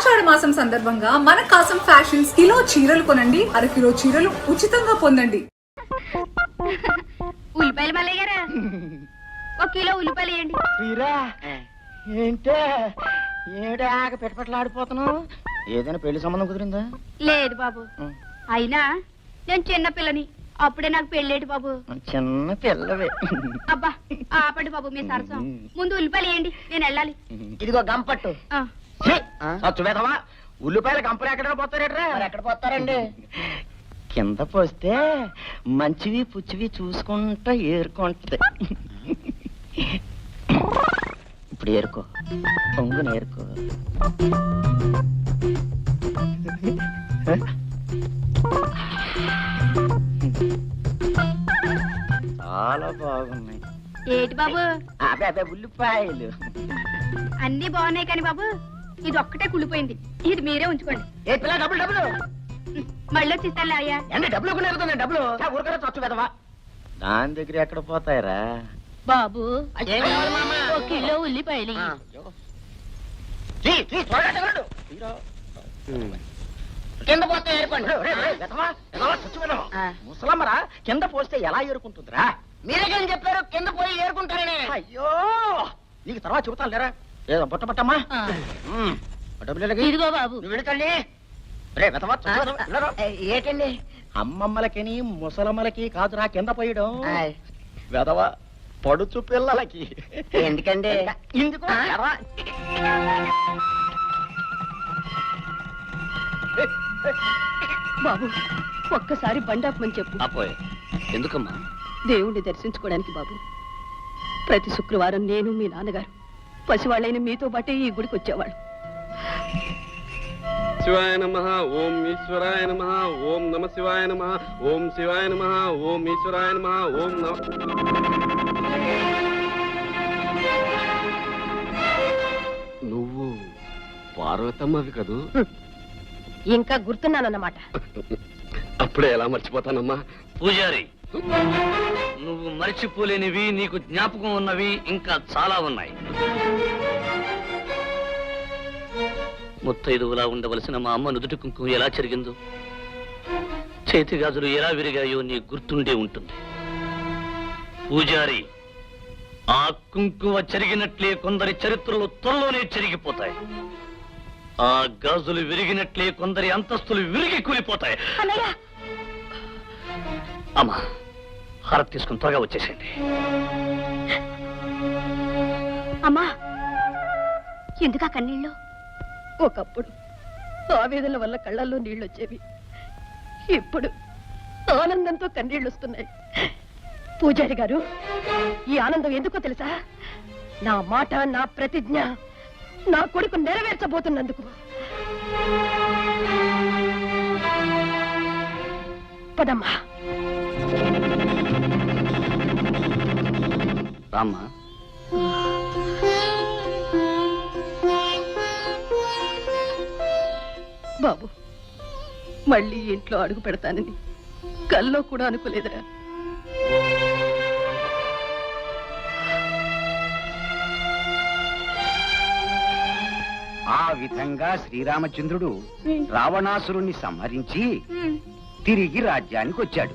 ఆషాఢ మాసం సందర్భంగా మన కాసం ఫ్యాషన్స్ కిలో చీరలు కొనండి, అరకిలో చీరలు ఉచితంగా పొందండి. ఉల్లిపాయలు మల్లయ్య గారా, ఒక కిలో ఉల్లిపాయలు వేయండి. ఏంటే ఏడాక పెట్టుపట్లాడిపోతున్నావు? ఏదైనా పెళ్లి సంబంధం కుదిరిందా? లేదు బాబు, అయినా నేను చిన్న పిల్లని, అప్పుడే నాకు పెళ్ళేటి బాబు. చిన్న పిల్లవే. అబ్బా ఆపండి బాబు మీ సరసం. ముందు ఉల్లిపాయలు వేయండి, నేను వెళ్ళాలి. ఇదిగో గంపట్టు. చూవేదవా, ఉల్లిపాయలు గంపలు ఎక్కడ పోతారేట్రా? ఎక్కడ పోతారండి? కింద పోస్తే మంచివి పుచ్చివి చూసుకుంటా ఏరుకుంటది. ఇప్పుడు ఏరుకో, పొంగున ఏరుకో. చాలా బాగున్నాయి. ఏటి బాబు? అదే ఉల్లిపాయలు అన్ని బాగున్నాయి కానీ బాబు, ఇది ఒక్కటే కుళ్ళిపోయింది. ఇది మీరే ఉంచుకోండి. ఏ పిల్ల, డబ్బులు డబ్బులు మళ్ళీ వచ్చిస్తాలే అయ్యా. అంటే డబ్బులు కొనేరుతుంది. డబ్బులు ఊరికనే చచ్చు పెదవా. దాని దగ్గర ఎక్కడ పోతాయరా బాబు? ఏం కావాలి మామ? ఒక కిలో ఉల్లిపాయలు. కింద పోస్తే ఏరుకోండి. ముసలమ్మరా, కింద పోస్తే ఎలా ఏరుకుంటుందిరా? మీరే కానీ చెప్పారు కింద పోయి ఏరుకుంటారని. అయ్యో, నీకు తర్వాత చెబుతాను లేరా. ఏదో బుట్ట పట్టమ్మా. ఇదిగో బాబు. నువ్వు వెళుతండి. ఏటండి? అమ్మమ్మలకి ముసలమ్మలకి కాదురా కింద పోయడం. వెదవా పడుచు పిల్లలకి. ఎందుకండి? ఇందుకు బాబు, ఒక్కసారి బండాపమని చెప్పు. అపోయ్, ఎందుకమ్మా? దేవుణ్ణి దర్శించుకోవడానికి బాబు. ప్రతి శుక్రవారం నేను మీ నాన్నగారు పసివాళ్ళైన మీతో పాటే ఈ గుడికి వచ్చేవాళ్ళు. శివాయ నమః, ఓం ఈశ్వరాయ నమః, ఓం నమ శివాయ నమః, ఓం శివాయ నమః, ఓం ఈశ్వరాయ నమః, ఓం నమ. నువ్వు పార్వతమ్మవి కదూ? ఇంకా గుర్తున్నానన్నమాట. అప్పుడే ఎలా మర్చిపోతానమ్మా? పూజారి, నువ్వు మర్చిపోలేనివి, నీకు జ్ఞాపకం ఉన్నవి ఇంకా చాలా ఉన్నాయి. ముత్తైదువులా ఉండవలసిన మా అమ్మ నుదుటి కుంకుమ ఎలా చెరిగిందో, చేతి గాజులు ఎలా విరిగాయో నీ గుర్తుండే ఉంటుంది. పూజారి, ఆ కుంకుమ చెరిగినట్లే కొందరి చరిత్రలు త్వరలోనే చెరిగిపోతాయి. ఆ గాజులు విరిగినట్లే కొందరి అంతస్తులు విరిగి కూలిపోతాయి. అమ్మా, హారతి తీసుకుని త్వరగా వచ్చేసేయండి. అమ్మా, ఎందుకా కన్నీళ్ళు? ఒకప్పుడు ఆవేదన వల్ల కళ్ళల్లో నీళ్ళు వచ్చేవి. ఇప్పుడు ఆనందంతో కన్నీళ్ళు వస్తున్నాయి. పూజారి గారు, ఈ ఆనందం ఎందుకో తెలుసా? నా మాట, నా ప్రతిజ్ఞ నా కొడుకు నెరవేర్చబోతున్నందుకు. పదమ్మా. రామ్మా. బాబు, మళ్ళీ ఇంట్లో అడుగు పెడతానని కల్లో కూడా అనుకోలేదురా. ఆ విధంగా శ్రీరామచంద్రుడు రావణాసురుణ్ణి సంహరించి తిరిగి రాజ్యానికి వచ్చాడు.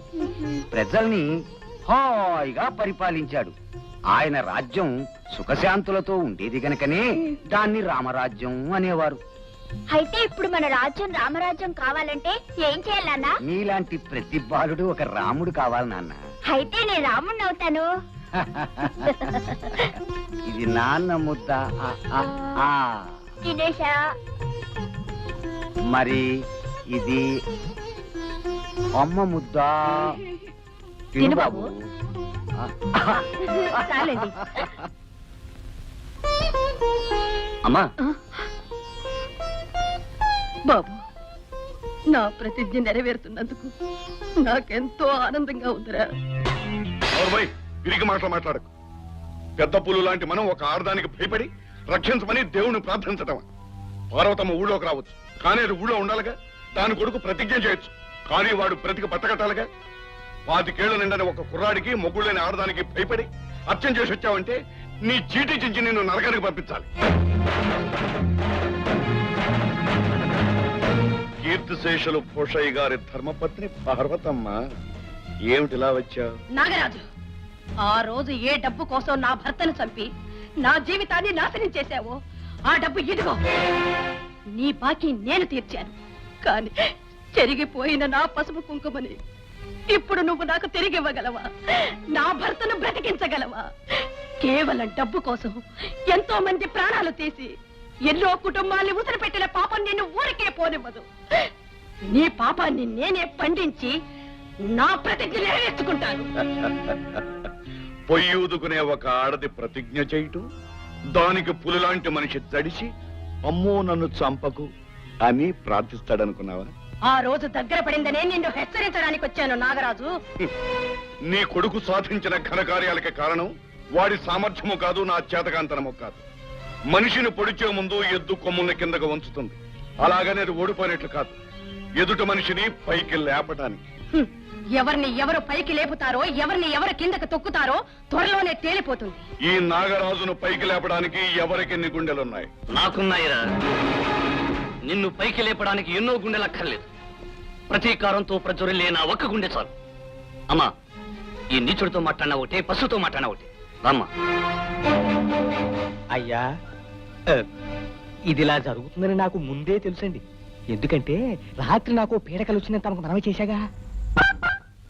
ప్రజల్ని హాయిగా పరిపాలించాడు. ఆయన రాజ్యం సుఖశాంతులతో ఉండేది గనకనే దాన్ని రామరాజ్యం అనేవారు. అయితే ఇప్పుడు మన రాజ్యం రామరాజ్యం కావాలంటే ఏం చేయాలన్నా? నీలాంటి ప్రతి బాలుడు ఒక రాముడు కావాలి నాన్న. అయితే నేను రాముణ్ణి అవుతాను. ఇది నాన్న ముద్ద. తినేశా. మరి ఇది అమ్మ ముద్ద. తిను బాబు. చాలండి. అమ్మా. బాబు, నా ప్రతిజ్ఞ నెరవేరుతున్నందుకు నాకెంతో ఆనందంగా ఉందిరా. విరిగి మాట్లాడకు. పెద్ద పులు లాంటి మనం ఒక ఆడదానికి భయపడి రక్షించమని దేవుని ప్రార్థించటం. పార్వతమ్మ ఊళ్ళోకి రావచ్చు, కానీ అది ఊళ్ళో ఉండాలిగా. దాని కొడుకు ప్రతిజ్ఞ చేయొచ్చు, కానీ వాడు బ్రతికి పట్టకట్టాలిగా. 25 ఏళ్ల నిండని ఒక కుర్రాడికి మొగ్గులేని ఆడదానికి భయపడి అర్చన చేసి వచ్చావంటే నీ చీటీ చించి నిన్ను నరకానికి పంపించాలి. కీర్తిశేషులు భూషయ్య గారి ధర్మపత్ని పార్వతమ్మ. ఏమిటిలా వచ్చావు? నాగరాజు, ఆ రోజు ఏ డబ్బు కోసం నా భర్తను చంపి నా జీవితాన్ని నాశనం చేశావో ఆ డబ్బు ఇదిగో. నీ బాకీ నేను తీర్చాను, కానీ చెరిగిపోయిన నా పసుపు కుంకుమని ఇప్పుడు నువ్వు నాకు తిరిగి ఇవ్వగలవా? నా భర్తను బ్రతికించగలవా? కేవలం డబ్బు కోసం ఎంతో మంది ప్రాణాలు తీసి ఎన్నో కుటుంబాన్ని ఉసిరిపెట్టిన పాపం నిన్ను ఊరికే పోనివ్వదు. నీ పాపాన్ని నేనే పండించి నా ప్రతిజ్ఞ నెరవేర్చుకుంటాను. పొయ్యి ఊదుకునే ఒక ఆడది ప్రతిజ్ఞ చేయటం, దానికి పులిలాంటి మనిషి తడిసి అమ్మో నన్ను చంపకు అని ప్రార్థిస్తాడనుకున్నావా? ఆ రోజు దగ్గర పడిందనే నిన్ను హెచ్చరించడానికి వచ్చాను నాగరాజు. నీ కొడుకు సాధించిన ఘనకార్యాలకి కారణం వాడి సామర్థ్యము కాదు, నా చేతకాంతనము కాదు. మనిషిని పొడిచే ముందు ఎద్దు కొమ్ముల కిందకు వంచుతుంది, అలాగనే అది ఓడిపోయినట్లు కాదు, ఎదుట మనిషిని పైకి లేపటానికి. ఎవరిని ఎవరు పైకి లేపుతారో, ఎవరిని ఎవరు కిందకు తొక్కుతారో త్వరలోనే తేలిపోతుంది. ఈ నాగరాజును పైకి లేపడానికి ఎవరికెన్ని గుండెలున్నాయి? నాకున్నాయిరా. నిన్ను పైకి లేపడానికి ఎన్నో గుండెలక్కర్లేదు. ప్రతీకారంతో ప్రజ్వరిల్లే నా ఒక్క గుండె చాలు. అమ్మా, ఈ నీచుడితో మాట్లాడినా ఒకటే, పశువుతో మాట్లాడినా ఒకటే. రామ్మా. అయ్యా, ఇదిలా జరుగుతుందని నాకు ముందే తెలుసండి. ఎందుకంటే రాత్రి నాకు పీడకలు వచ్చిందని తమకు మనమే చేశాగా.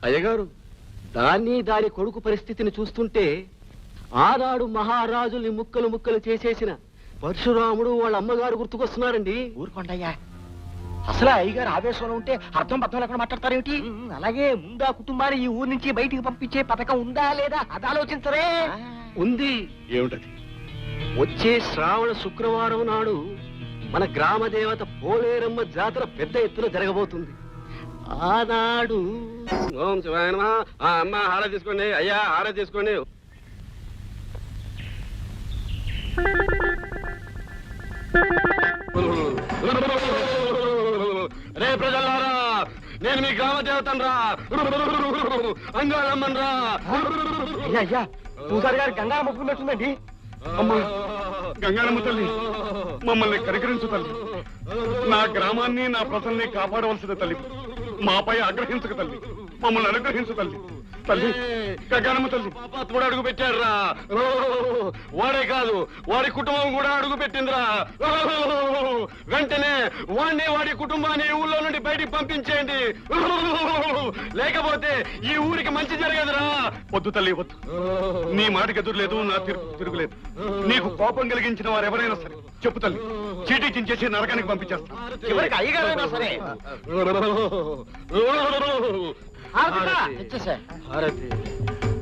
అయ్యగారు, దాని కొడుకు పరిస్థితిని చూస్తుంటే ఆనాడు మహారాజుల్ని ముక్కలు ముక్కలు చేసేసిన పరశురాముడు వాళ్ళ అమ్మగారు గుర్తుకొస్తున్నారండి. ఊరుకోండయ్యా, అసలు అయ్యగారు ఆవేశంలో ఉంటే అర్థం పర్థం లేకుండా మాట్లాడతారేమిటి? అలాగే ముందా కుటుంబాన్ని ఈ ఊరు నుంచి బయటికి పంపించే పథకం ఉందా లేదా అది ఆలోచించరే. ఉంది. ఏమిటది? వచ్చే శ్రావణ శుక్రవారం నాడు మన గ్రామ దేవత పోలేరమ్మ జాతర పెద్ద ఎత్తున జరగబోతుంది. ఆనాడు ఓం శివాయ నమః. అమ్మ హార తీసుకోండి, అయ్యా హార తీసుకోండి. రే ప్రజలారా, నేను మీ గ్రామ దేవతను రా, అంగాళమ్మన్ రా. అయ్యా, పూజారి గారు గంగా మొక్కులు పెట్టుకుందండి. అమ్మా, గంగారమ్మ తల్లి, మమ్మల్ని కనికరించు తల్లి. నా గ్రామాన్ని, నా ప్రజల్ని కాపాడవలసిన తల్లి. మాపై ఆగ్రహించక తల్లి, మమ్మల్ని అనుగ్రహించు తల్లి. తల్లి, గంగారమ్మ తల్లి. పాపాత్ముడు అడుగు పెట్టాడురా. వాడే కాదు, వాడి కుటుంబం కూడా అడుగు పెట్టిందిరా. వెంటనే వాడిని, వాడి కుటుంబాన్ని ఊళ్ళో నుండి బయటికి పంపించేయండి, లేకపోతే ఈ ఊరికి మంచి జరగదురా. వద్దు తల్లి, వద్దు. నీ మాటకి ఎదురులేదు, నా తీర్పు తిరుగులేదు. నీకు కోపం కలిగించిన వారు ఎవరైనా సరే చెప్పు తల్లి, చీటీ చించేసి నరకానికి పంపించేస్తాను. చివరికి అయ్యగారైనా సరే. హారతి,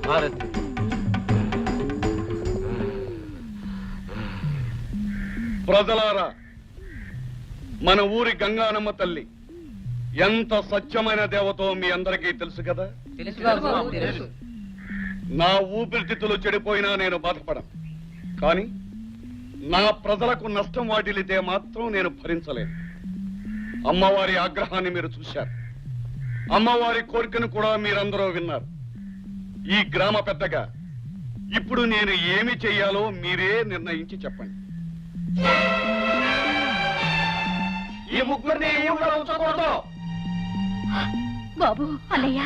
హారతి. ప్రజలారా, మన ఊరి గంగానమ్మ తల్లి ఎంత సత్యమైన దేవతో మీ అందరికీ తెలుసు కదా. నా ఊపిరితిత్తులు చెడిపోయినా నేను బాధపడను, కానీ నా ప్రజలకు నష్టం వాటిల్లితే మాత్రం నేను భరించలేను. అమ్మవారి ఆగ్రహాన్ని మీరు చూశారు, అమ్మవారి కోరికను కూడా మీరందరూ విన్నారు. ఈ గ్రామ పెద్దగా ఇప్పుడు నేను ఏమి చెయ్యాలో మీరే నిర్ణయించి చెప్పండి. ఈ ముగ్గురిని ఊళ్ళో ఉంచకూడదు. బాబు, అన్నయ్య,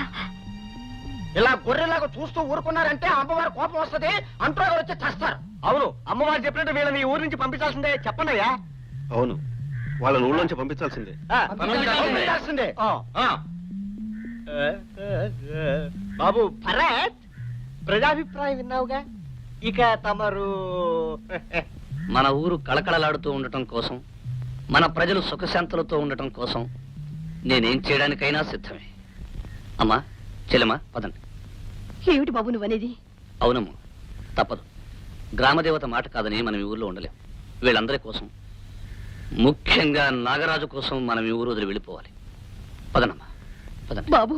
ఇలా గొర్రెలాగా చూస్తూ ఊరుకున్నారంటే అమ్మవారి కోపం వస్తుంది, అంటూ వచ్చి చేస్తారు. అవును, అమ్మవారు చెప్పినట్టు వీళ్ళని ఈ ఊరు నుంచి పంపించాల్సిందే. చెప్పండి అయ్యా. అవును, వాళ్ళని ఊళ్ళోంచి పంపించాల్సిందే. పంపించాల్సిందే. బాబు భరత్, ప్రజాభిప్రాయం విన్నావుగా. ఇక తమరు మన ఊరు కళకళలాడుతూ ఉండటం కోసం, మన ప్రజలు సుఖశాంతులతో ఉండటం కోసం నేనేం చేయడానికైనా సిద్ధమే. అమ్మా, చెల్లెమ్మా, పదండి. ఏమిటి బాబు నువ్వనేది? అవునమ్మా, తప్పదు. గ్రామదేవత మాట కాదని మనం ఈ ఊర్లో ఉండలేం. వీళ్ళందరి కోసం, ముఖ్యంగా నాగరాజు కోసం మనం ఈ ఊరు వదిలి వెళ్ళిపోవాలి. పదనమ్మా, పదండి. బాబు,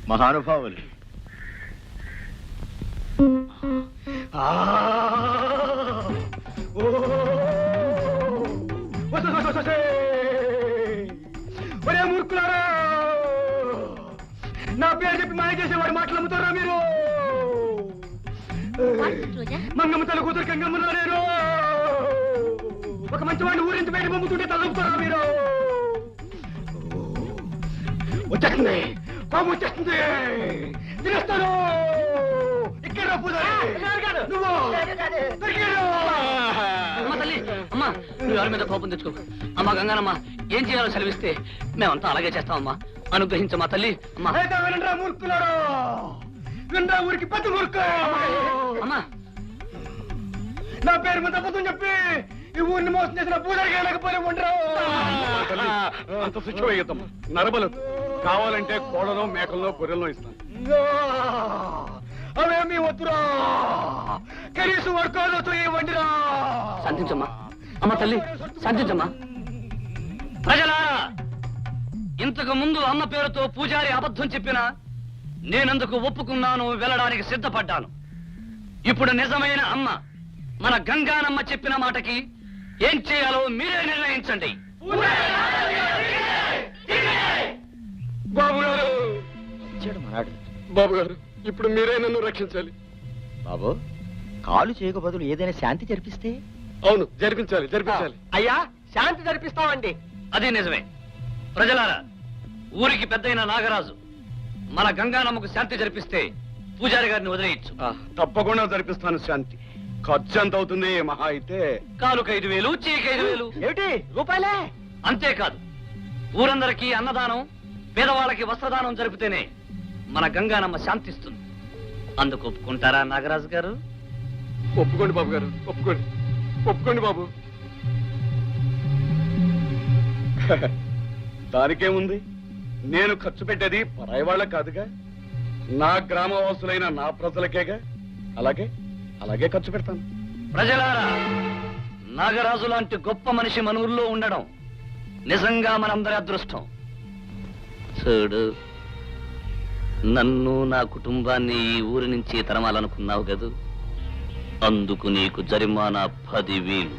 మహానుభావులు, ఒరే మూర్ఖులారా, నా పేరు చెప్పి మాయ చేసేవాడు మాటలు అమ్ముతారా మీరు? మంగమ్మ తల కూతురు గంగమ్మ నేను. ఒక మంచి వాడిని ఊరి నుంచి బయట పంపుతుంటే తలపుతారా మీరు? వచ్చేస్తుంది, కోపం వచ్చేస్తుంది, తినేస్తాను. ఇక్కడ పూజారి నువ్వు అమ్మ తల్లి, అమ్మా నువ్వు ఎవరి మీద కోపం తెచ్చుకో. అమ్మా గంగానమ్మ, ఏం చేయాలో సెలవిస్తే మేమంతా అలాగే చేస్తామమ్మా. అనుగ్రహించమ్మా తల్లి. అమ్మా వినరా మూర్ఖులారా, వినరా ఊరికి పెద్ద మూర్ఖ. అమ్మా నా పేరు మీద అబద్ధం చెప్పి ఈ ఊరిని మోసం చేసిన పూజారి లేకపోతే ఉండరు. అంత శిక్ష వేయద్దమ్మా, నరబలదు. కావాలంటే కోళ్ళలో మేకల్లో గొర్రెల్లో ఇస్తాను. అవేమీ వద్దురా, కనీసం వర్కాలతో ఇవ్వండిరా. శాంతించమ్మా. అమ్మ తల్లి శాంతించమ్మా. ప్రజలారా, ఇంతకు ముందు అమ్మ పేరుతో పూజారి అబద్ధం చెప్పినా నేనందుకు ఒప్పుకున్నాను, వెళ్ళడానికి సిద్ధపడ్డాను. ఇప్పుడు నిజమైన అమ్మ మన గంగానమ్మ చెప్పిన మాటకి ఏం చేయాలో మీరే నిర్ణయించండి. బాబు గారు, ఇచ్చాడు మనాడు. బాబు గారు, ఇప్పుడు మీరే నన్ను రక్షించాలి. బాబు, కాలు చేయక బదులు ఏదైనా శాంతి జరిపిస్తే? అవును, జరిపించాలి, జరిపించాలి. అయ్యా, శాంతి జరిపిస్తామండి. అది నిజమే. ప్రజలారా, ఊరికి పెద్దయిన నాగరాజు మన గంగానమ్మకు శాంతి జరిపిస్తే పూజారి గారిని వదిలేయచ్చు. తప్పకుండా జరిపిస్తాను శాంతి. ఖర్చు ఎంత అవుతుంది? మహా అయితే కాలుకు 5,000, చీకి 5,000. ఏమిటి రూపాయలే? అంతేకాదు, ఊరందరికీ అన్నదానం, పేదవాళ్ళకి వస్త్రదానం జరిపితేనే మన గంగానమ్మ శాంతిస్తుంది. అందుకు ఒప్పుకుంటారా నాగరాజు గారు? ఒప్పుకోండి బాబు గారు, ఒప్పుకోండి, ఒప్పుకోండి బాబు. దానికేముంది? నేను ఖర్చు పెట్టేది పరాయి వాళ్ళకి కాదుగా, నా గ్రామవాసులైన నా ప్రజలకేగా. అలాగే అలాగే ఖర్చు పెడతాను. ప్రజలారా, నాగరాజు లాంటి గొప్ప మనిషి మన ఊర్లో ఉండడం నిజంగా మనందరి అదృష్టం. చూడు, నన్ను నా కుటుంబాన్ని ఈ ఊరి నుంచి తరమాలనుకున్నావు కదూ, అందుకు నీకు జరిమానా 10,000.